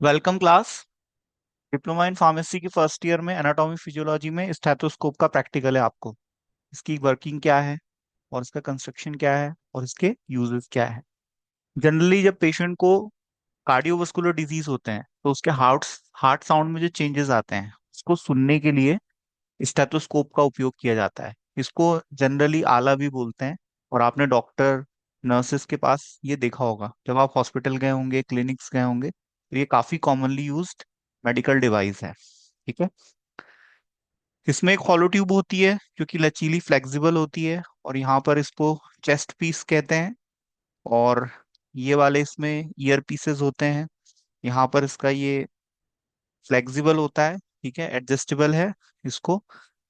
Welcome class. Diploma in pharmacy की first year में anatomy physiology में स्टेथोस्कोप का प्रैक्टिकल है आपको। इसकी वर्किंग क्या है और इसका कंस्ट्रक्शन क्या है और इसके यूजेस क्या है। जनरली जब पेशेंट को कार्डियोवास्कुलर डिजीज होते हैं तो उसके हार्ट हार्ट साउंड में जो चेंजेस आते हैं उसको सुनने के लिए स्टेथोस्कोप का उपयोग किया जाता है। इसको जनरली आला भी बोलते हैं। और आपने डॉक्टर नर्सेस के पास ये देखा होगा जब आप हॉस्पिटल गए होंगे, क्लिनिक्स गए होंगे, तो ये काफी कॉमनली यूज्ड मेडिकल डिवाइस है। ठीक है। इसमें एक हॉलो ट्यूब होती है जो कि लचीली फ्लेक्सिबल होती है और यहाँ पर इसको चेस्ट पीस कहते हैं। और ये वाले इसमें ईयर पीसेस होते हैं। यहाँ पर इसका ये फ्लेक्सिबल होता है, ठीक है, एडजस्टेबल है। इसको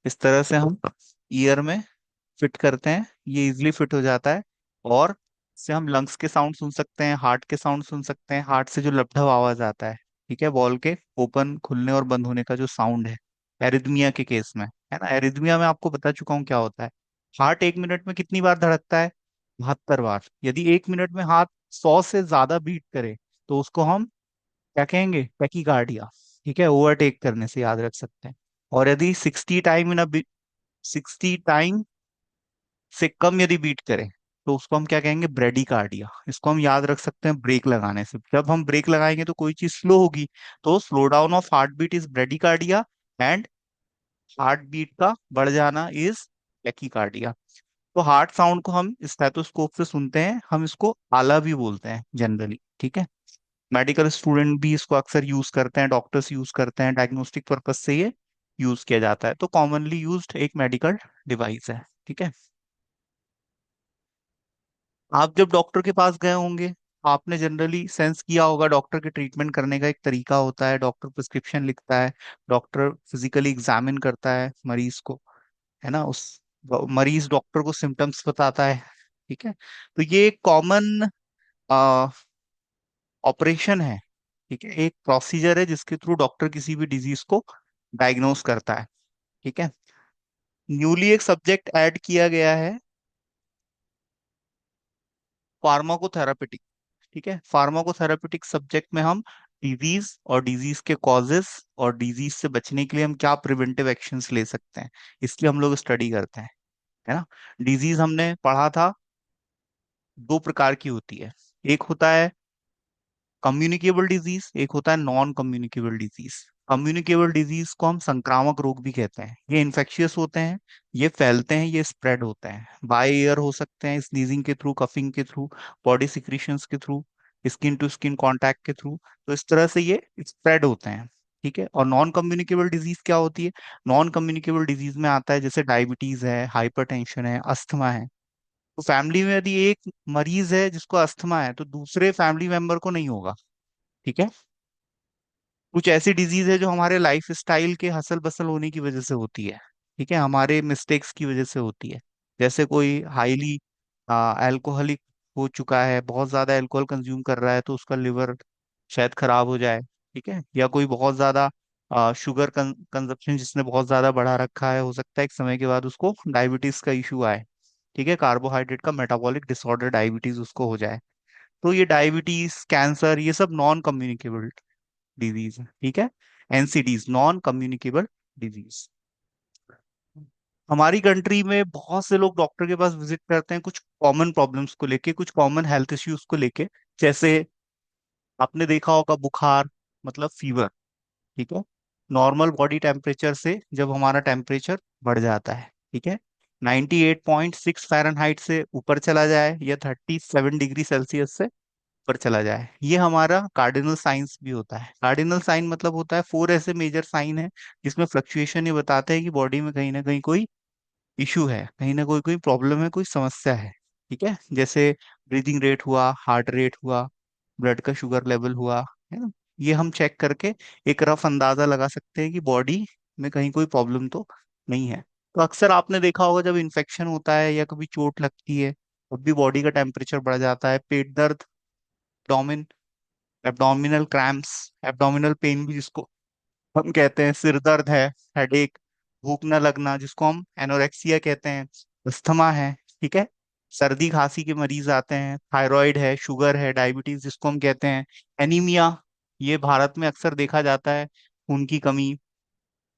इस तरह से हम ईयर में फिट करते हैं, ये इजिली फिट हो जाता है। और इससे हम लंग्स के साउंड सुन सकते हैं, हार्ट के साउंड सुन सकते हैं, हार्ट से जो लपढप आवाज आता है, ठीक है, बॉल के ओपन खुलने और बंद होने का जो साउंड है एरिथमिया के केस में, है ना। एरिथमिया में आपको बता चुका हूँ क्या होता है। हार्ट एक मिनट में कितनी बार धड़कता है? 72 बार। यदि एक मिनट में हार्ट 100 से ज्यादा बीट करे तो उसको हम क्या कहेंगे? टैकीकार्डिया। ठीक है, ओवरटेक करने से याद रख सकते हैं। और यदि 60 टाइम से कम यदि बीट करें तो उसको हम क्या कहेंगे? ब्रेडिकार्डिया। इसको हम याद रख सकते हैं ब्रेक लगाने से। जब हम ब्रेक लगाएंगे तो कोई चीज स्लो होगी, तो slow down of heart beat is bradycardia and heart beat का बढ़ जाना इज टैकीकार्डिया। तो हार्ट साउंड को हम स्टेथोस्कोप से सुनते हैं, हम इसको आला भी बोलते हैं जनरली। ठीक है। मेडिकल स्टूडेंट भी इसको अक्सर यूज करते हैं, डॉक्टर्स यूज करते हैं, डायग्नोस्टिक पर्पज से ये यूज किया जाता है। तो कॉमनली यूज्ड एक मेडिकल डिवाइस है। ठीक है। आप जब डॉक्टर के पास गए होंगे, आपने जनरली सेंस किया होगा डॉक्टर के ट्रीटमेंट करने का एक तरीका होता है। डॉक्टर प्रिस्क्रिप्शन लिखता है, डॉक्टर फिजिकली एग्जामिन करता है मरीज को, है ना। उस मरीज डॉक्टर को सिम्टम्स बताता है। ठीक है। तो ये एक कॉमन ऑपरेशन है। ठीक है, एक प्रोसीजर है जिसके थ्रू डॉक्टर किसी भी डिजीज को डायग्नोस करता है। ठीक है। न्यूली एक सब्जेक्ट ऐड किया गया है, फार्माकोथेरापेटिक। ठीक है, फार्माकोथेरापेटिक सब्जेक्ट में हम डिजीज और डिजीज के कॉजेस और डिजीज से बचने के लिए हम क्या प्रिवेंटिव एक्शंस ले सकते हैं, इसकी हम लोग स्टडी करते हैं, है ना। डिजीज हमने पढ़ा था दो प्रकार की होती है। एक होता है कम्युनिकेबल डिजीज, एक होता है non communicable disease. Communicable disease को हम संक्रामक रोग भी कहते हैं। ये इन्फेक्शियस होते हैं, ये फैलते हैं, ये स्प्रेड होते हैं। बाय एयर हो सकते हैं, स्नीजिंग के थ्रू, कफिंग के थ्रू, बॉडी सिक्रीशंस के थ्रू, स्किन टू स्किन कांटेक्ट के थ्रू। तो इस तरह से ये स्प्रेड होते हैं। ठीक है। और नॉन कम्युनिकेबल डिजीज क्या होती है? नॉन कम्युनिकेबल डिजीज में आता है जैसे डायबिटीज है, हाइपरटेंशन है, अस्थमा है। तो फैमिली में यदि एक मरीज है जिसको अस्थमा है तो दूसरे फैमिली मेंबर को नहीं होगा। ठीक है। कुछ ऐसी डिजीज है जो हमारे लाइफ स्टाइल के हसल बसल होने की वजह से होती है। ठीक है, हमारे मिस्टेक्स की वजह से होती है। जैसे कोई हाईली अल्कोहलिक हो चुका है, बहुत ज्यादा अल्कोहल कंज्यूम कर रहा है तो उसका लिवर शायद खराब हो जाए। ठीक है। या कोई बहुत ज्यादा शुगर कंजप्शन जिसने बहुत ज्यादा बढ़ा रखा है, हो सकता है एक समय के बाद उसको डायबिटीज का इशू आए। ठीक है, कार्बोहाइड्रेट का मेटाबॉलिक डिसऑर्डर डायबिटीज उसको हो जाए। तो ये डायबिटीज, कैंसर, ये सब नॉन कम्युनिकेबल डिजीज है। ठीक है। NCDs, non communicable disease. हमारी कंट्री में बहुत से लोग डॉक्टर के पास विजिट करते हैं कुछ कॉमन प्रॉब्लम्स को लेके, कुछ कॉमन हेल्थ इश्यूज को लेके। जैसे आपने देखा होगा बुखार, मतलब फीवर। ठीक है। नॉर्मल बॉडी टेम्परेचर से जब हमारा टेम्परेचर बढ़ जाता है, ठीक है, 98.6 फ़ारेनहाइट से ऊपर चला जाए या 37 डिग्री सेल्सियस से पर चला जाए, ये हमारा कार्डिनल साइंस भी होता है। कार्डिनल साइन मतलब होता है फोर ऐसे मेजर साइन है जिसमें फ्लक्चुएशन ये बताते हैं कि बॉडी में कहीं ना कहीं कोई इशू है, कहीं ना कोई कोई प्रॉब्लम है, कोई समस्या है। ठीक है। जैसे ब्रीदिंग रेट हुआ, हार्ट रेट हुआ, ब्लड का शुगर लेवल हुआ, है ना। ये हम चेक करके एक रफ अंदाजा लगा सकते हैं कि बॉडी में कहीं कोई प्रॉब्लम तो नहीं है। तो अक्सर आपने देखा होगा जब इन्फेक्शन होता है या कभी चोट लगती है तब भी बॉडी का टेम्परेचर बढ़ जाता है। पेट दर्द, डोमिन एब्डोमिनल क्रैम्प्स, एब्डोमिनल पेन भी जिसको हम कहते हैं, सिर दर्द है, हेडेक, भूख न लगना जिसको हम एनोरेक्सिया कहते हैं, अस्थमा है। ठीक है। सर्दी खांसी के मरीज आते हैं, थायराइड है, शुगर है, डायबिटीज जिसको हम कहते हैं, एनीमिया, ये भारत में अक्सर देखा जाता है। खून की कमी,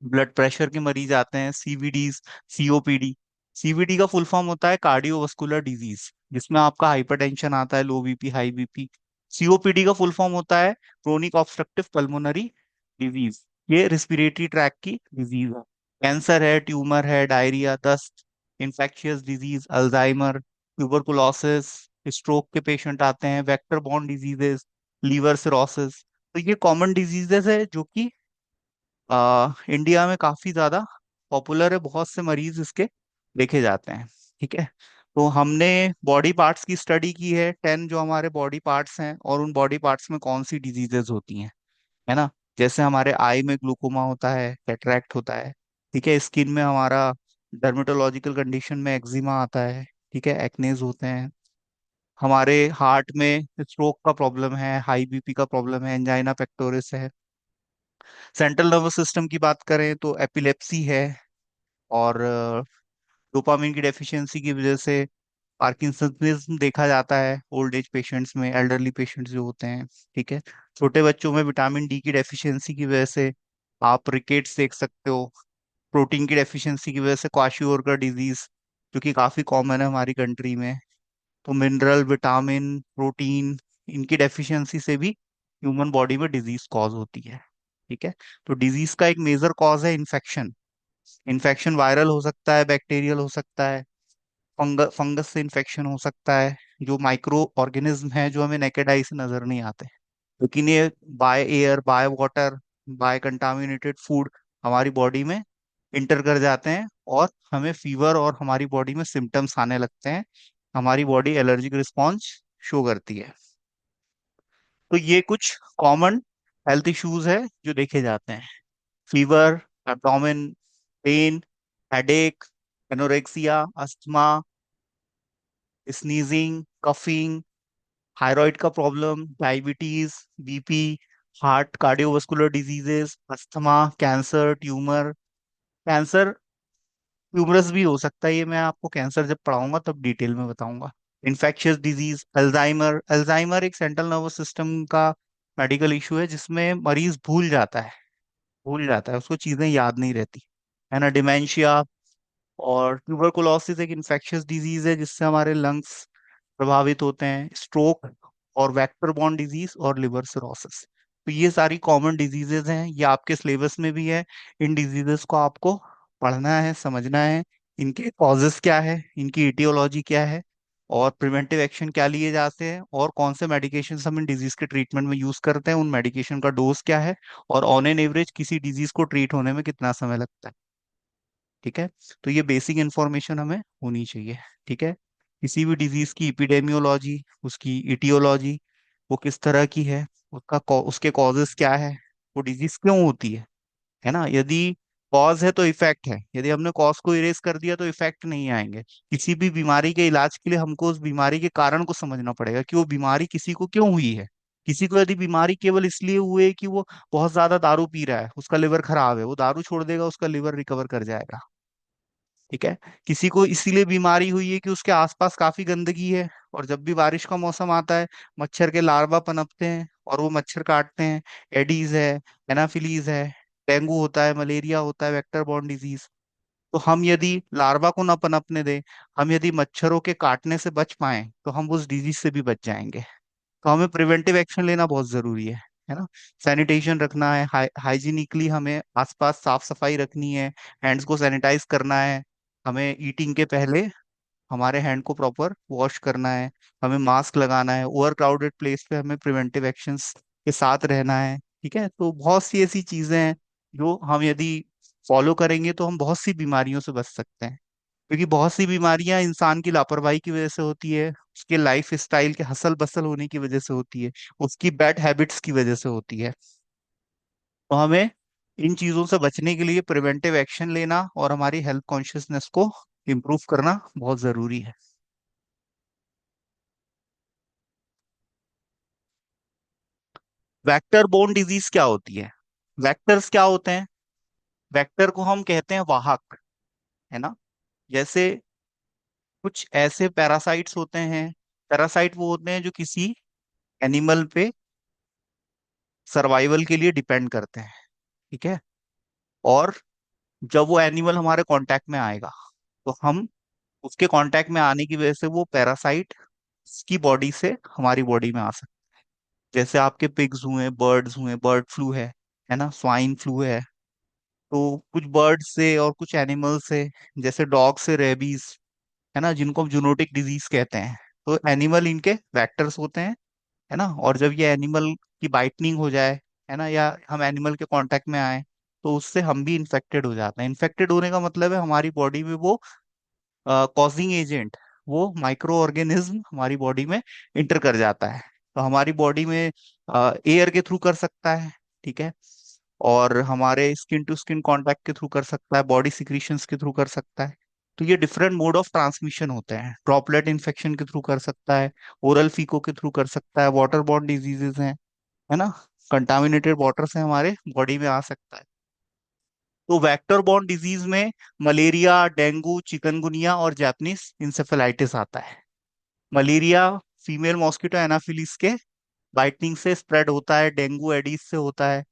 ब्लड प्रेशर के मरीज आते हैं, सीवीडीज, सीओपीडी। सीवीडी का फुल फॉर्म होता है कार्डियोवास्कुलर डिजीज, जिसमें आपका हाइपरटेंशन आता है, low BP, high BP. COPD का फुल फॉर्म होता है क्रोनिक ऑब्स्ट्रक्टिव पल्मोनरी डिजीज। ये रिस्पिरेटरी ट्रैक की डिजीज है। कैंसर है, ट्यूमर है, डायरिया, दस्त, infectious disease, Alzheimer, tuberculosis, stroke के पेशेंट आते हैं, vector borne diseases, liver cirrhosis. तो ये कॉमन डिजीजेस है जो कि इंडिया में काफी ज्यादा पॉपुलर है, बहुत से मरीज इसके देखे जाते हैं। ठीक है। तो हमने बॉडी पार्ट्स की स्टडी की है, 10 जो हमारे बॉडी पार्ट्स हैं और उन बॉडी पार्ट्स में कौन सी डिजीजेस होती हैं, है ना। जैसे हमारे आई में ग्लूकोमा होता है, कैटरैक्ट होता है। ठीक है। स्किन में हमारा डर्मेटोलॉजिकल कंडीशन में एक्जिमा आता है। ठीक है, एक्नेज होते हैं। हमारे हार्ट में स्ट्रोक का प्रॉब्लम है, हाई बीपी का प्रॉब्लम है, एंजाइना पेक्टोरिस है। सेंट्रल नर्वस सिस्टम की बात करें तो एपिलेप्सी है, और डोपामिन की डेफिशिएंसी की वजह से पार्किंसनिज्म देखा जाता है ओल्ड एज पेशेंट्स में, एल्डरली पेशेंट्स जो होते हैं। ठीक है। छोटे बच्चों में विटामिन डी की डेफिशिएंसी की वजह से आप रिकेट्स देख सकते हो। प्रोटीन की डेफिशिएंसी की वजह से क्वाशियोर डिजीज, जो कि काफी कॉमन है हमारी कंट्री में। तो मिनरल, विटामिन, प्रोटीन, इनकी डेफिशिएंसी से भी ह्यूमन बॉडी में डिजीज कॉज होती है। ठीक है। तो डिजीज का एक मेजर कॉज है इन्फेक्शन। इन्फेक्शन वायरल हो सकता है, बैक्टीरियल हो सकता है, फंगस से इन्फेक्शन हो सकता है, जो माइक्रो ऑर्गेनिज्म है जो हमें नेकेड आई से नजर नहीं आते, लेकिन ये by air, by water, by contaminated food हमारी बॉडी में इंटर कर जाते हैं, और हमें फीवर और हमारी बॉडी में सिम्टम्स आने लगते हैं। हमारी बॉडी एलर्जिक रिस्पॉन्स शो करती है। तो ये कुछ कॉमन हेल्थ इश्यूज है जो देखे जाते हैं। Fever, abdomen pain, headache, anorexia, asthma, sneezing, coughing, thyroid का problem, diabetes, BP, heart, cardiovascular diseases, asthma, cancer, tumour. Cancer tumours भी हो सकता है, ये मैं आपको कैंसर जब पढ़ाऊंगा तब डिटेल में बताऊंगा। Infectious disease, Alzheimer. अल्जाइमर एक सेंट्रल नर्वस सिस्टम का मेडिकल इशू है, जिसमें मरीज भूल जाता है, उसको चीजें याद नहीं रहती, है ना। डिमेंशिया। और ट्यूबरकुलोसिस एक इन्फेक्शियस डिजीज है जिससे हमारे लंग्स प्रभावित होते हैं। स्ट्रोक और वेक्टर बॉर्न डिजीज और लिवर सिरोसिस। तो ये सारी कॉमन डिजीजेस हैं, ये आपके सिलेबस में भी है। इन डिजीजेस को आपको पढ़ना है, समझना है। इनके कॉजेस क्या है, इनकी इटियोलॉजी क्या है, और प्रिवेंटिव एक्शन क्या लिए जाते हैं, और कौन से मेडिकेशन हम इन डिजीज के ट्रीटमेंट में यूज करते हैं, उन मेडिकेशन का डोज क्या है, और ऑन एन एवरेज किसी डिजीज को ट्रीट होने में कितना समय लगता है। ठीक है। तो ये बेसिक इंफॉर्मेशन हमें होनी चाहिए। ठीक है। किसी भी डिजीज की इपिडेमियोलॉजी, उसकी इटियोलॉजी, वो किस तरह की है, उसके कॉजेस क्या है, वो डिजीज क्यों होती है ना। यदि कॉज है तो इफेक्ट है, यदि हमने कॉज को इरेज कर दिया तो इफेक्ट नहीं आएंगे। किसी भी बीमारी के इलाज के लिए हमको उस बीमारी के कारण को समझना पड़ेगा कि वो बीमारी किसी को क्यों हुई है। किसी को यदि बीमारी केवल इसलिए हुई है कि वो बहुत ज्यादा दारू पी रहा है, उसका लिवर खराब है, वो दारू छोड़ देगा, उसका लिवर रिकवर कर जाएगा। ठीक है। किसी को इसीलिए बीमारी हुई है कि उसके आसपास काफी गंदगी है, और जब भी बारिश का मौसम आता है, मच्छर के लार्वा पनपते हैं और वो मच्छर काटते हैं। एडीज है, एनाफिलीज है, डेंगू होता है, मलेरिया होता है, वेक्टर बॉर्न डिजीज। तो हम यदि लार्वा को ना पनपने दें, हम यदि मच्छरों के काटने से बच पाए, तो हम उस डिजीज से भी बच जाएंगे। तो हमें प्रिवेंटिव एक्शन लेना बहुत जरूरी है ना। सैनिटेशन रखना है, हाइजीनिकली हमें आसपास साफ सफाई रखनी है, हैंड्स को सैनिटाइज करना है। हमें ईटिंग के पहले हमारे हैंड को प्रॉपर वॉश करना है। हमें मास्क लगाना है, ओवर क्राउडेड प्लेस पे हमें प्रिवेंटिव एक्शंस के साथ रहना है। ठीक है। तो बहुत सी ऐसी चीजें हैं जो हम यदि फॉलो करेंगे तो हम बहुत सी बीमारियों से बच सकते हैं। क्योंकि बहुत सी बीमारियां इंसान की लापरवाही की वजह से होती है, उसके लाइफ स्टाइल के हसल बसल होने की वजह से होती है, उसकी बैड हैबिट्स की वजह से होती है। तो हमें इन चीजों से बचने के लिए प्रिवेंटिव एक्शन लेना और हमारी हेल्थ कॉन्शियसनेस को इम्प्रूव करना बहुत जरूरी है। वेक्टर बोर्न डिजीज क्या होती है? वेक्टर्स क्या होते हैं? वेक्टर को हम कहते हैं वाहक, है ना। जैसे कुछ ऐसे पैरासाइट्स होते हैं, पैरासाइट वो होते हैं जो किसी एनिमल पे सर्वाइवल के लिए डिपेंड करते हैं। ठीक है। और जब वो एनिमल हमारे कांटेक्ट में आएगा तो हम उसके कांटेक्ट में आने की वजह से वो पैरासाइट उसकी बॉडी से हमारी बॉडी में आ सकता है। जैसे आपके पिग्स हुए, बर्ड्स हुए, बर्ड फ्लू है ना, स्वाइन फ्लू है। तो कुछ बर्ड से और कुछ एनिमल से, जैसे डॉग से रेबीज, है ना, जिनको हम जूनोटिक डिजीज कहते हैं। तो एनिमल इनके वेक्टर्स होते हैं, है ना। और जब ये एनिमल की बाइटनिंग हो जाए, है ना, या हम एनिमल के कांटेक्ट में आए, तो उससे हम भी इन्फेक्टेड हो जाते हैं। इन्फेक्टेड होने का मतलब है हमारी बॉडी में वो कॉजिंग एजेंट, वो माइक्रो ऑर्गेनिज्म हमारी बॉडी में इंटर कर जाता है। तो हमारी बॉडी में एयर के थ्रू कर सकता है, ठीक है, और हमारे स्किन टू स्किन कांटेक्ट के थ्रू कर सकता है, बॉडी सिक्रीशंस के थ्रू कर सकता है। तो ये डिफरेंट मोड ऑफ ट्रांसमिशन होते हैं। ड्रॉपलेट इन्फेक्शन के थ्रू कर सकता है, ओरल फीको के थ्रू कर सकता है, वाटर बॉर्न डिजीजेस हैं, है ना, कंटामिनेटेड वाटर से हमारे बॉडी में आ सकता है। तो वेक्टर बॉर्न डिजीज में मलेरिया, डेंगू, चिकनगुनिया और जापानीज इंसेफेलाइटिस आता है। मलेरिया फीमेल मॉस्किटो एनाफिलिस के बाइटिंग से स्प्रेड होता है, डेंगू एडीज से होता है,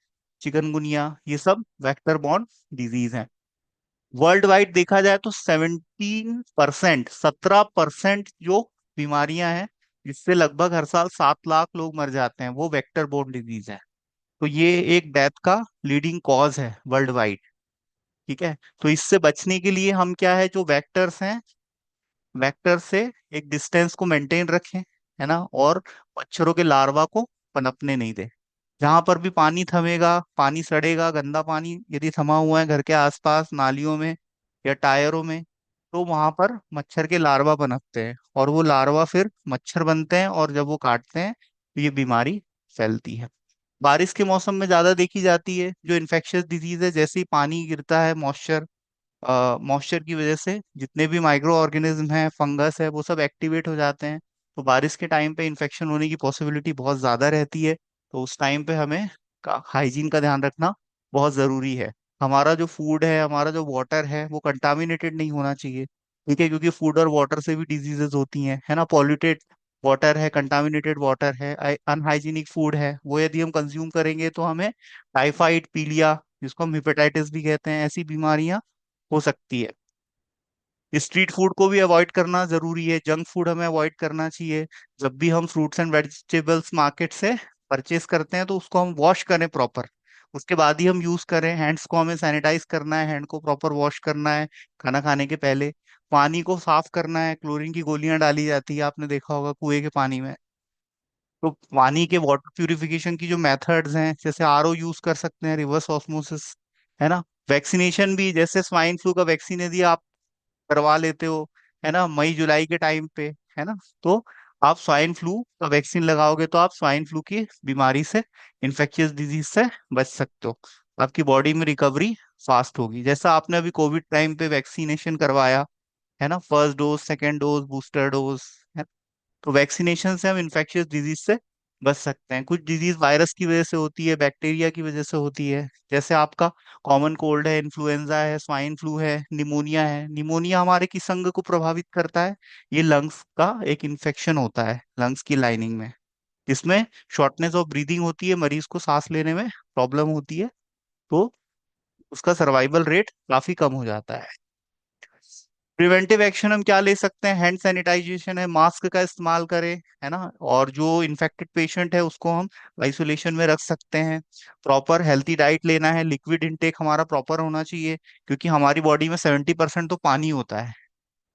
चिकनगुनिया, ये सब वेक्टर बॉर्न डिजीज हैं। वर्ल्ड वाइड देखा जाए तो 17%, 17% जो बीमारियां हैं जिससे लगभग हर साल 7 लाख लोग मर जाते हैं, वो वेक्टर बोर्न डिजीज है। तो ये एक डेथ का लीडिंग कॉज है वर्ल्ड वाइड। ठीक है। तो इससे बचने के लिए हम क्या है, जो वेक्टर्स हैं, वेक्टर से एक डिस्टेंस को मेंटेन रखें, है ना, और मच्छरों के लार्वा को पनपने नहीं दें। जहां पर भी पानी थमेगा, पानी सड़ेगा, गंदा पानी यदि थमा हुआ है घर के आसपास, नालियों में या टायरों में, तो वहां पर मच्छर के लार्वा पनपते हैं, और वो लार्वा फिर मच्छर बनते हैं, और जब वो काटते हैं तो ये बीमारी फैलती है। बारिश के मौसम में ज्यादा देखी जाती है जो इन्फेक्शियस डिजीज है। जैसे ही पानी गिरता है, मॉइस्चर, मॉइस्चर की वजह से जितने भी माइक्रो ऑर्गेनिज्म हैं, फंगस है, वो सब एक्टिवेट हो जाते हैं। तो बारिश के टाइम पे इन्फेक्शन होने की पॉसिबिलिटी बहुत ज्यादा रहती है। तो उस टाइम पे हमें हाइजीन का ध्यान रखना बहुत जरूरी है। हमारा जो फूड है, हमारा जो वाटर है, वो कंटामिनेटेड नहीं होना चाहिए। ठीक है, क्योंकि फूड और वाटर से भी डिजीजेस होती हैं, है ना। पॉल्यूटेड वाटर है, कंटामिनेटेड वाटर है, अनहाइजीनिक फूड है, वो यदि हम कंज्यूम करेंगे तो हमें टाइफाइड, पीलिया, जिसको हम हेपेटाइटिस भी कहते हैं, ऐसी बीमारियां हो सकती है। स्ट्रीट फूड को भी अवॉइड करना जरूरी है, जंक फूड हमें अवॉइड करना चाहिए। जब भी हम फ्रूट्स एंड वेजिटेबल्स मार्केट से परचेस करते हैं तो उसको हम वॉश करें प्रॉपर, उसके बाद ही हम यूज करें। हैंड्स को हमें सैनिटाइज करना है, हैंड को प्रॉपर वॉश करना है खाना खाने के पहले। पानी को साफ करना है, क्लोरीन की गोलियां डाली जाती है, आपने देखा होगा कुएं के पानी में। तो पानी के वाटर प्यूरिफिकेशन की जो मेथड्स हैं, जैसे आरओ यूज कर सकते हैं, रिवर्स ऑस्मोसिस, है ना। वैक्सीनेशन भी, जैसे स्वाइन फ्लू का वैक्सीन यदि आप करवा लेते हो, है ना, मई जुलाई के टाइम पे, है ना, तो आप स्वाइन फ्लू का वैक्सीन लगाओगे तो आप स्वाइन फ्लू की बीमारी से, इन्फेक्शियस डिजीज से बच सकते हो। आपकी बॉडी में रिकवरी फास्ट होगी। जैसा आपने अभी कोविड टाइम पे वैक्सीनेशन करवाया, है ना, first dose, second dose, booster dose, है। तो वैक्सीनेशन से हम इन्फेक्शियस डिजीज से बच सकते हैं। कुछ डिजीज वायरस की वजह से होती है, बैक्टीरिया की वजह से होती है। जैसे आपका कॉमन कोल्ड है, इन्फ्लुएंजा है, स्वाइन फ्लू है, निमोनिया है। निमोनिया हमारे किस अंग को प्रभावित करता है? ये लंग्स का एक इन्फेक्शन होता है, लंग्स की लाइनिंग में, जिसमें शॉर्टनेस ऑफ ब्रीदिंग होती है, मरीज को सांस लेने में प्रॉब्लम होती है। तो उसका सर्वाइवल रेट काफी कम हो जाता है। प्रिवेंटिव एक्शन हम क्या ले सकते हैं? हैंड सैनिटाइजेशन है, मास्क का इस्तेमाल करें, है ना, और जो इन्फेक्टेड पेशेंट है उसको हम आइसोलेशन में रख सकते हैं। प्रॉपर हेल्थी डाइट लेना है, लिक्विड इंटेक हमारा प्रॉपर होना चाहिए, क्योंकि हमारी बॉडी में 70% तो पानी होता है।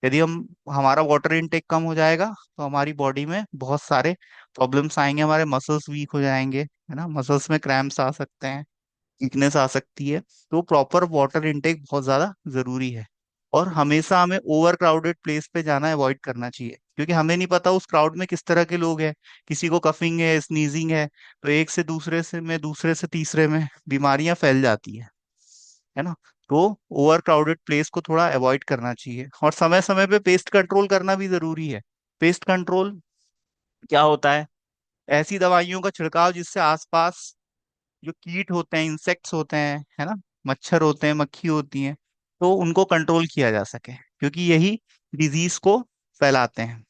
यदि हम हमारा वाटर इंटेक कम हो जाएगा तो हमारी बॉडी में बहुत सारे प्रॉब्लम्स आएंगे, हमारे मसल्स वीक हो जाएंगे, है ना, मसल्स में क्रैम्प्स आ सकते हैं, वीकनेस आ सकती है। तो प्रॉपर वाटर इनटेक बहुत ज्यादा जरूरी है। और हमेशा हमें ओवर क्राउडेड प्लेस पे जाना अवॉइड करना चाहिए, क्योंकि हमें नहीं पता उस क्राउड में किस तरह के लोग हैं। किसी को कफिंग है, स्नीजिंग है, तो एक से दूसरे से में, दूसरे से तीसरे में बीमारियां फैल जाती है ना। तो ओवर क्राउडेड प्लेस को थोड़ा अवॉइड करना चाहिए, और समय समय पे पेस्ट कंट्रोल करना भी जरूरी है। पेस्ट कंट्रोल क्या होता है? ऐसी दवाइयों का छिड़काव जिससे आसपास जो कीट होते हैं, इंसेक्ट्स होते हैं, है ना, मच्छर होते हैं, मक्खी होती हैं, तो उनको कंट्रोल किया जा सके, क्योंकि यही डिजीज को फैलाते हैं।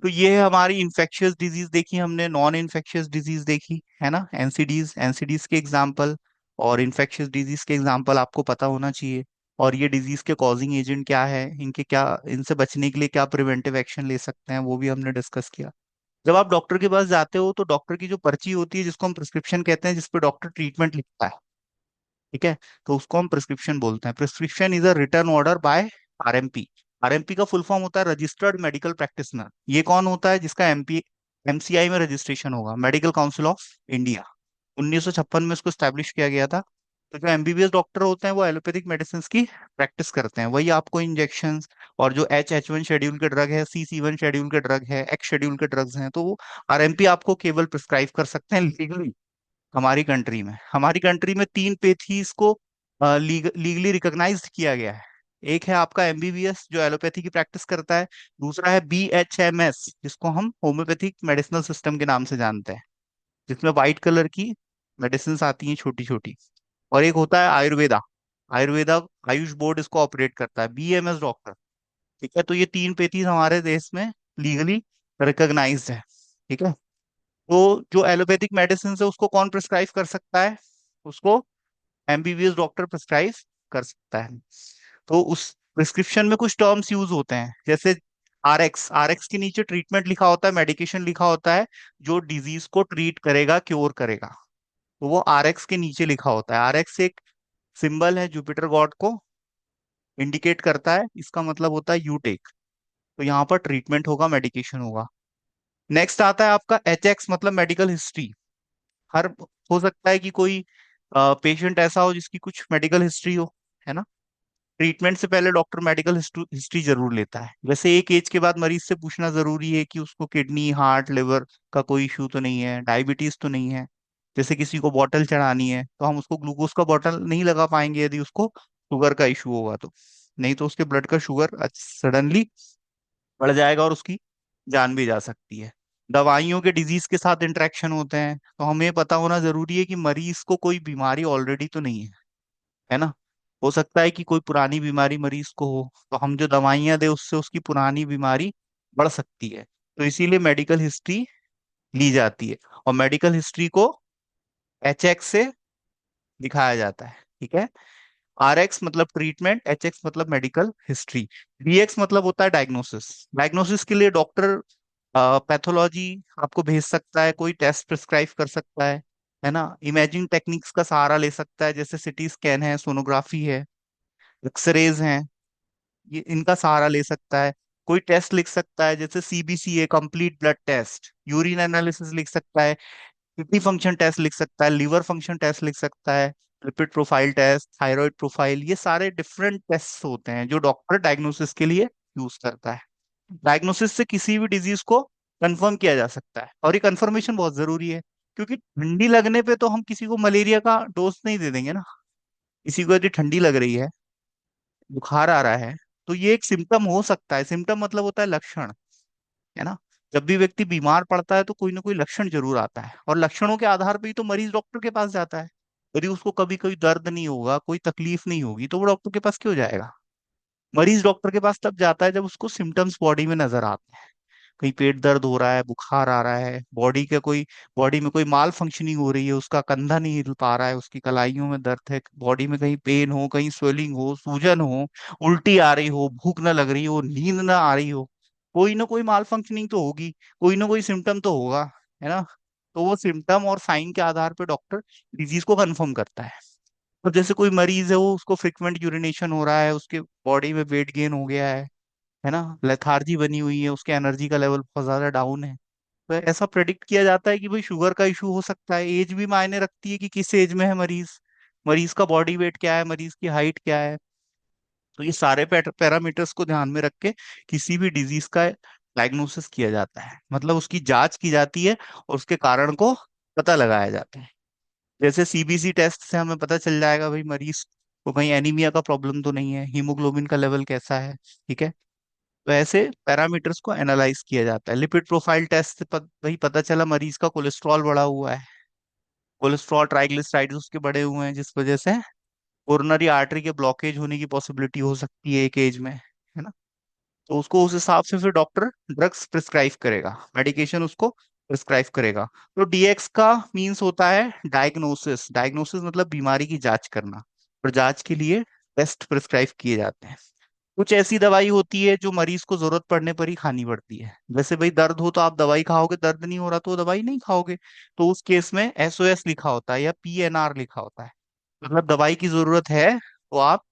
तो ये है हमारी इन्फेक्शियस डिजीज देखी हमने, नॉन इन्फेक्शियस डिजीज देखी है ना, एनसीडीज, एनसीडीज के एग्जाम्पल और इन्फेक्शियस डिजीज के एग्जाम्पल आपको पता होना चाहिए। और ये डिजीज के कॉजिंग एजेंट क्या है, इनके क्या, इनसे बचने के लिए क्या प्रिवेंटिव एक्शन ले सकते हैं, वो भी हमने डिस्कस किया। जब आप डॉक्टर के पास जाते हो तो डॉक्टर की जो पर्ची होती है, जिसको हम प्रिस्क्रिप्शन कहते हैं, जिसपे डॉक्टर ट्रीटमेंट लिखता है, ठीक है, तो उसको हम प्रिस्क्रिप्शन बोलते हैं। Prescription is a return order by RMP. RMP का फुल फॉर्म होता है रजिस्टर्ड मेडिकल प्रैक्टिशनर। ये कौन होता है? जिसका एमपी एमसीआई में रजिस्ट्रेशन होगा, मेडिकल काउंसिल ऑफ इंडिया। 1956 में इसको स्टैब्लिश किया गया था। तो जो एमबीबीएस डॉक्टर होते हैं वो एलोपैथिक मेडिसिन की प्रैक्टिस करते हैं, वही आपको इंजेक्शन और जो एच वन शेड्यूल के ड्रग है, सी वन शेड्यूल के ड्रग है, एक्स शेड्यूल के ड्रग्स हैं, तो वो आरएमपी आपको केवल प्रिस्क्राइब कर सकते हैं लीगली। हमारी कंट्री में 3 पैथीज को लीगली रिकॉग्नाइज्ड किया गया है। एक है आपका एमबीबीएस जो एलोपैथी की प्रैक्टिस करता है, दूसरा है बीएचएमएस जिसको हम होम्योपैथिक मेडिसिनल सिस्टम के नाम से जानते हैं, जिसमें व्हाइट कलर की मेडिसिन आती हैं छोटी छोटी। और एक होता है आयुर्वेदा। आयुर्वेदा आयुष बोर्ड इसको ऑपरेट करता है, बीएमएस डॉक्टर। ठीक है, तो ये 3 पैथीज हमारे देश में लीगली रिकॉग्नाइज्ड है। ठीक है, तो जो एलोपैथिक मेडिसिन है उसको कौन प्रिस्क्राइब कर सकता है? उसको एमबीबीएस डॉक्टर प्रिस्क्राइब कर सकता है। तो उस प्रिस्क्रिप्शन में कुछ टर्म्स यूज होते हैं, जैसे आरएक्स। आरएक्स के नीचे ट्रीटमेंट लिखा होता है, मेडिकेशन लिखा होता है जो डिजीज को ट्रीट करेगा, क्योर करेगा। तो वो आरएक्स के नीचे लिखा होता है। आरएक्स एक सिंबल है, जुपिटर गॉड को इंडिकेट करता है, इसका मतलब होता है यू टेक। तो यहाँ पर ट्रीटमेंट होगा, मेडिकेशन होगा। नेक्स्ट आता है आपका एचएक्स, मतलब मेडिकल हिस्ट्री। हर हो सकता है कि कोई पेशेंट ऐसा हो जिसकी कुछ मेडिकल हिस्ट्री हो, है ना। ट्रीटमेंट से पहले डॉक्टर मेडिकल हिस्ट्री जरूर लेता है। वैसे एक एज के बाद मरीज से पूछना जरूरी है कि उसको किडनी, हार्ट, लिवर का कोई इशू तो नहीं है, डायबिटीज तो नहीं है। जैसे किसी को बॉटल चढ़ानी है तो हम उसको ग्लूकोज का बॉटल नहीं लगा पाएंगे यदि उसको शुगर का इशू होगा तो। नहीं तो उसके ब्लड का शुगर सडनली बढ़ जाएगा और उसकी जान भी जा सकती है। दवाइयों के डिजीज के साथ इंटरेक्शन होते हैं, तो हमें पता होना जरूरी है कि मरीज को कोई बीमारी ऑलरेडी तो नहीं है ना। हो सकता है कि कोई पुरानी बीमारी मरीज को हो, तो हम जो दवाइयां दे उससे उसकी पुरानी बीमारी बढ़ सकती है। तो इसीलिए मेडिकल हिस्ट्री ली जाती है, और मेडिकल हिस्ट्री को एचएक्स से दिखाया जाता है। ठीक है, आरएक्स मतलब ट्रीटमेंट, एचएक्स मतलब मेडिकल हिस्ट्री, डीएक्स मतलब होता है डायग्नोसिस। डायग्नोसिस के लिए डॉक्टर पैथोलॉजी आपको भेज सकता है, कोई टेस्ट प्रिस्क्राइब कर सकता है ना। इमेजिंग टेक्निक्स का सहारा ले सकता है, जैसे सीटी स्कैन है, सोनोग्राफी है, एक्सरेज हैं, ये इनका सहारा ले सकता है। कोई टेस्ट लिख सकता है, जैसे सीबीसी है, complete blood test, urine analysis लिख सकता है, किडनी फंक्शन टेस्ट लिख सकता है, लिवर फंक्शन टेस्ट लिख सकता है, lipid profile test, thyroid profile, ये सारे डिफरेंट टेस्ट होते हैं जो डॉक्टर डायग्नोसिस के लिए यूज करता है। डायग्नोसिस से किसी भी डिजीज को कंफर्म किया जा सकता है, और ये कंफर्मेशन बहुत जरूरी है, क्योंकि ठंडी लगने पे तो हम किसी को मलेरिया का डोज नहीं दे देंगे ना। किसी को यदि ठंडी लग रही है, बुखार आ रहा है, तो ये एक सिम्टम हो सकता है। सिम्टम मतलब होता है लक्षण, है ना। जब भी व्यक्ति बीमार पड़ता है तो कोई ना कोई लक्षण जरूर आता है, और लक्षणों के आधार पर ही तो मरीज डॉक्टर के पास जाता है। यदि उसको कभी कोई दर्द नहीं होगा, कोई तकलीफ नहीं होगी, तो वो डॉक्टर के पास क्यों जाएगा? मरीज डॉक्टर के पास तब जाता है जब उसको सिम्टम्स बॉडी में नजर आते हैं। कहीं पेट दर्द हो रहा है, बुखार आ रहा है, बॉडी में कोई माल फंक्शनिंग हो रही है, उसका कंधा नहीं हिल पा रहा है, उसकी कलाइयों में दर्द है, बॉडी में कहीं पेन हो, कहीं स्वेलिंग हो, सूजन हो, उल्टी आ रही हो, भूख न लग रही हो, नींद ना आ रही हो, कोई ना कोई माल फंक्शनिंग तो होगी, कोई ना कोई सिम्टम तो होगा, है ना। तो वो सिम्टम और साइन के आधार पर डॉक्टर डिजीज को कंफर्म करता है। अब जैसे कोई मरीज है, वो उसको फ्रिक्वेंट यूरिनेशन हो रहा है, उसके बॉडी में वेट गेन हो गया है ना, लेथार्जी बनी हुई है, उसके एनर्जी का लेवल बहुत ज्यादा डाउन है, तो ऐसा प्रेडिक्ट किया जाता है कि भाई शुगर का इशू हो सकता है। एज भी मायने रखती है कि किस एज में है मरीज, मरीज का बॉडी वेट क्या है, मरीज की हाइट क्या है। तो ये सारे पैरामीटर्स को ध्यान में रख के किसी भी डिजीज का डायग्नोसिस किया जाता है, मतलब उसकी जांच की जाती है और उसके कारण को पता लगाया जाता है। जैसे सीबीसी टेस्ट से हमें पता चल जाएगा भाई मरीज को कहीं एनीमिया का प्रॉब्लम तो नहीं है, हीमोग्लोबिन का लेवल कैसा है। ठीक है, तो ऐसे पैरामीटर्स को एनालाइज किया जाता है। लिपिड प्रोफाइल टेस्ट से भाई पता चला मरीज का कोलेस्ट्रॉल बढ़ा हुआ है, कोलेस्ट्रॉल ट्राइग्लिसराइड्स उसके बढ़े हुए हैं, जिस वजह से कोरोनरी आर्टरी के ब्लॉकेज होने की पॉसिबिलिटी हो सकती है एक एज में, है ना। तो उसको उस हिसाब से फिर डॉक्टर ड्रग्स प्रिस्क्राइब करेगा, मेडिकेशन उसको प्रिस्क्राइब करेगा। तो डीएक्स का मीन्स होता है डायग्नोसिस। डायग्नोसिस मतलब बीमारी की जांच करना, और जांच के लिए टेस्ट प्रिस्क्राइब किए जाते हैं। कुछ ऐसी दवाई होती है जो मरीज को जरूरत पड़ने पर ही खानी पड़ती है। वैसे भाई दर्द हो तो आप दवाई खाओगे, दर्द नहीं हो रहा तो दवाई नहीं खाओगे। तो उस केस में एसओएस लिखा होता है या पीएनआर लिखा होता है, मतलब दवाई की जरूरत है तो आप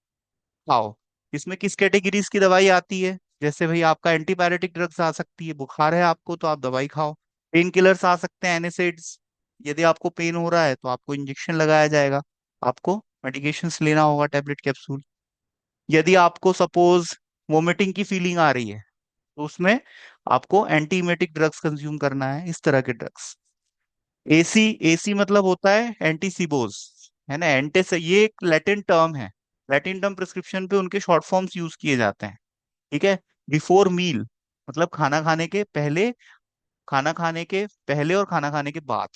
खाओ। इसमें किस कैटेगरीज की दवाई आती है, जैसे भाई आपका एंटीबायोटिक ड्रग्स आ सकती है, बुखार है आपको तो आप दवाई खाओ। पेन किलर्स आ सकते हैं, एनएसैड्स। यदि आपको पेन हो रहा है तो आपको इंजेक्शन लगाया जाएगा, आपको मेडिकेशंस लेना होगा, टेबलेट कैप्सूल। यदि आपको सपोज वोमिटिंग की फीलिंग आ रही है तो उसमें आपको एंटीमेटिक ड्रग्स कंज्यूम करना है, इस तरह के ड्रग्स। एसी, एसी मतलब होता है एंटीसिबोज, है ना। एंटी से ये एक लैटिन टर्म है, लैटिन टर्म प्रिस्क्रिप्शन पे उनके शॉर्ट फॉर्म्स यूज किए जाते हैं। ठीक है। बिफोर मील मतलब खाना खाने के पहले, खाना खाने के पहले और खाना खाने के बाद।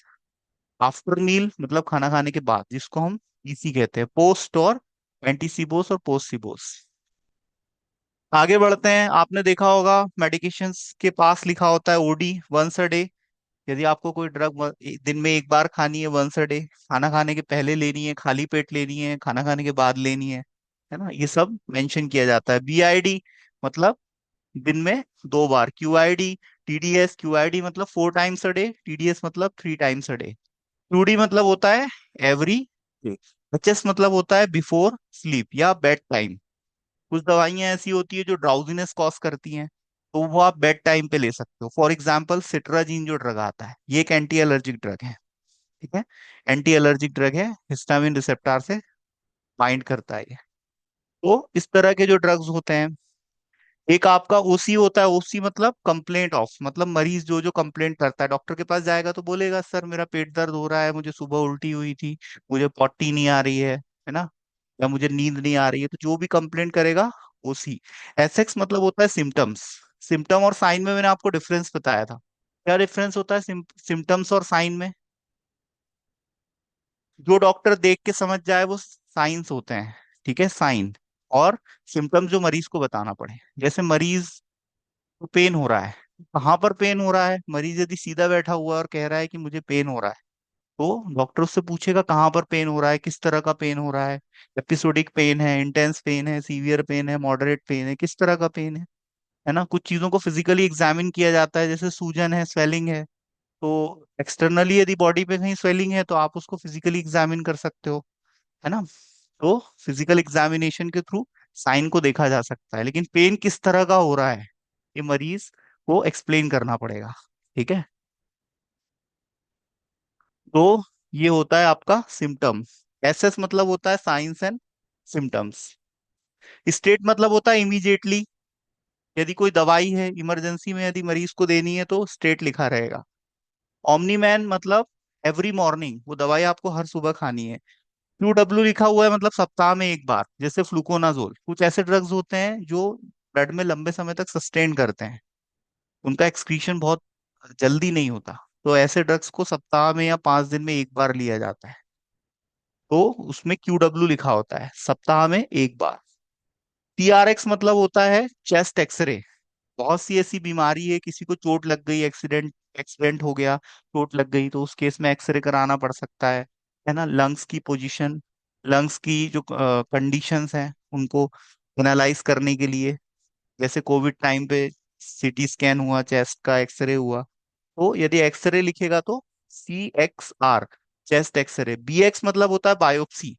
आफ्टर मील मतलब खाना खाने के बाद, जिसको हम ईसी कहते हैं। पोस्ट और एंटीसिबोस और पोस्ट सिबोस। आगे बढ़ते हैं, आपने देखा होगा मेडिकेशंस के पास लिखा होता है ओडी, वंस अ डे। यदि आपको कोई ड्रग दिन में एक बार खानी है, वंस अ डे, खाना खाने के पहले लेनी है, खाली पेट लेनी है, खाना खाने के बाद लेनी है ना, ये सब मेंशन किया जाता है। बीआईडी मतलब दिन में 2 बार। क्यूआईडी, टीडीएस, क्यूआईडी मतलब 4 टाइम्स अ डे, टीडीएस मतलब 3 टाइम्स अ डे। क्यूडी मतलब होता है एवरी डे। एचएस मतलब होता है बिफोर स्लीप या बेड टाइम। कुछ दवाइयां ऐसी होती है जो ड्राउजीनेस कॉज करती हैं, तो वो आप बेड टाइम पे ले सकते हो। फॉर एग्जाम्पल सिट्राजीन जो ड्रग आता है, ये एक एंटी एलर्जिक ड्रग है। ठीक है, एंटी एलर्जिक ड्रग है, हिस्टामिन रिसेप्टर से बाइंड करता है ये। तो इस तरह के जो ड्रग्स होते हैं। एक आपका ओसी होता है, ओसी मतलब कंप्लेंट ऑफ, मतलब मरीज जो जो कंप्लेंट करता है, डॉक्टर के पास जाएगा तो बोलेगा सर मेरा पेट दर्द हो रहा है, मुझे सुबह उल्टी हुई थी, मुझे पॉटी नहीं आ रही है ना, या मुझे नींद नहीं आ रही है, तो जो भी कंप्लेंट करेगा ओसी। एसएक्स मतलब होता है सिम्टम्स। सिम्टम और साइन में मैंने आपको डिफरेंस बताया था। क्या डिफरेंस होता है सिम्टम्स और साइन में? जो डॉक्टर देख के समझ जाए वो साइंस होते हैं। ठीक है, साइन। और सिम्टम्स जो मरीज को बताना पड़े, जैसे मरीज को पेन हो रहा है, कहाँ पर पेन हो रहा है। मरीज यदि सीधा बैठा हुआ है और कह रहा है कि मुझे पेन हो रहा है, तो डॉक्टर उससे पूछेगा कहाँ पर पेन हो रहा है, किस तरह का पेन हो रहा है। एपिसोडिक पेन है, इंटेंस पेन है, सीवियर पेन है, मॉडरेट पेन है, किस तरह का पेन है ना। कुछ चीजों को फिजिकली एग्जामिन किया जाता है, जैसे सूजन है, स्वेलिंग है, तो एक्सटर्नली यदि बॉडी पे कहीं स्वेलिंग है तो आप उसको फिजिकली एग्जामिन कर सकते हो, है ना। तो फिजिकल एग्जामिनेशन के थ्रू साइन को देखा जा सकता है, लेकिन पेन किस तरह का हो रहा है ये मरीज को एक्सप्लेन करना पड़ेगा। ठीक है। तो ये होता है आपका सिम्टम। एसएस मतलब होता है साइंस एंड सिम्टम्स। स्टेट मतलब होता है इमीडिएटली। यदि कोई दवाई है इमरजेंसी में यदि मरीज को देनी है तो स्टेट लिखा रहेगा। ओमनी मैन मतलब एवरी मॉर्निंग, वो दवाई आपको हर सुबह खानी है। क्यू लिखा हुआ है मतलब सप्ताह में एक बार, जैसे फ्लूकोनाजोल। कुछ ऐसे ड्रग्स होते हैं जो ब्लड में लंबे समय तक सस्टेन करते हैं, उनका एक्सक्रीशन बहुत जल्दी नहीं होता, तो ऐसे ड्रग्स को सप्ताह में या 5 दिन में एक बार लिया जाता है। तो उसमें क्यू लिखा होता है, सप्ताह में एक बार। टीआरएक्स मतलब होता है चेस्ट एक्सरे। बहुत सी ऐसी बीमारी है, किसी को चोट लग गई, एक्सीडेंट एक्सीडेंट हो गया, चोट लग गई, तो उस केस में एक्सरे कराना पड़ सकता है ना। लंग्स की पोजीशन, लंग्स की जो कंडीशंस हैं उनको एनालाइज करने के लिए, जैसे कोविड टाइम पे सीटी स्कैन हुआ, चेस्ट का एक्सरे हुआ, तो यदि एक्सरे लिखेगा तो CXR, चेस्ट एक्सरे। BX मतलब होता है बायोप्सी।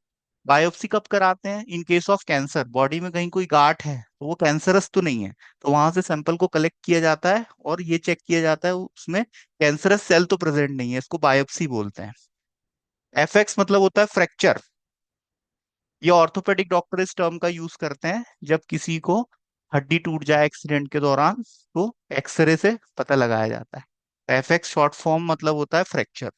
बायोप्सी कब कराते हैं? In case of cancer, body में कहीं कोई गांठ है तो वो कैंसरस तो नहीं है, तो वहां से सैंपल को कलेक्ट किया जाता है और ये चेक किया जाता है उसमें कैंसरस सेल तो प्रेजेंट नहीं है, इसको बायोप्सी बोलते हैं। FX मतलब होता है फ्रैक्चर। ये ऑर्थोपेडिक डॉक्टर इस टर्म का यूज करते हैं जब किसी को हड्डी टूट जाए एक्सीडेंट के दौरान, तो एक्सरे से पता लगाया जाता है। FX शॉर्ट फॉर्म मतलब होता है फ्रैक्चर।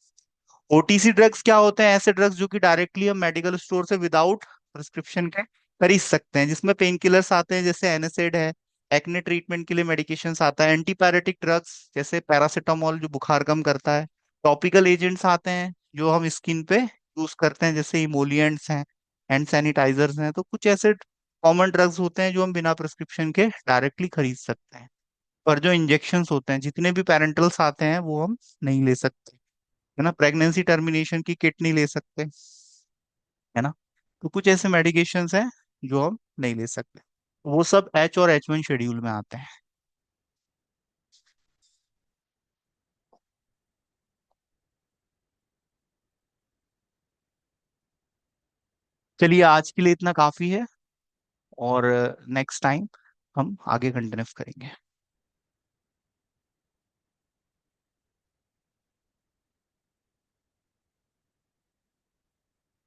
ओटीसी ड्रग्स क्या होते हैं? ऐसे ड्रग्स जो कि डायरेक्टली हम मेडिकल स्टोर से विदाउट प्रिस्क्रिप्शन के खरीद सकते हैं, जिसमें पेन किलर्स आते हैं जैसे एनासिड है, एक्ने ट्रीटमेंट के लिए मेडिकेशंस आता है, एंटीपायरेटिक ड्रग्स जैसे पैरासीटामोल जो बुखार कम करता है, टॉपिकल एजेंट्स आते हैं जो हम स्किन पे यूज करते हैं जैसे इमोलिएंट्स हैं, हैंड सैनिटाइजर्स हैं। तो कुछ ऐसे कॉमन ड्रग्स होते हैं जो हम बिना प्रिस्क्रिप्शन के डायरेक्टली खरीद सकते हैं, पर जो इंजेक्शंस होते हैं, जितने भी पैरेंटल्स आते हैं, वो हम नहीं ले सकते, है ना। प्रेगनेंसी टर्मिनेशन की किट नहीं ले सकते, है ना। तो कुछ ऐसे मेडिकेशंस हैं जो हम नहीं ले सकते, वो सब H और H1 शेड्यूल में आते हैं। चलिए, आज के लिए इतना काफी है, और नेक्स्ट टाइम हम आगे कंटिन्यू करेंगे।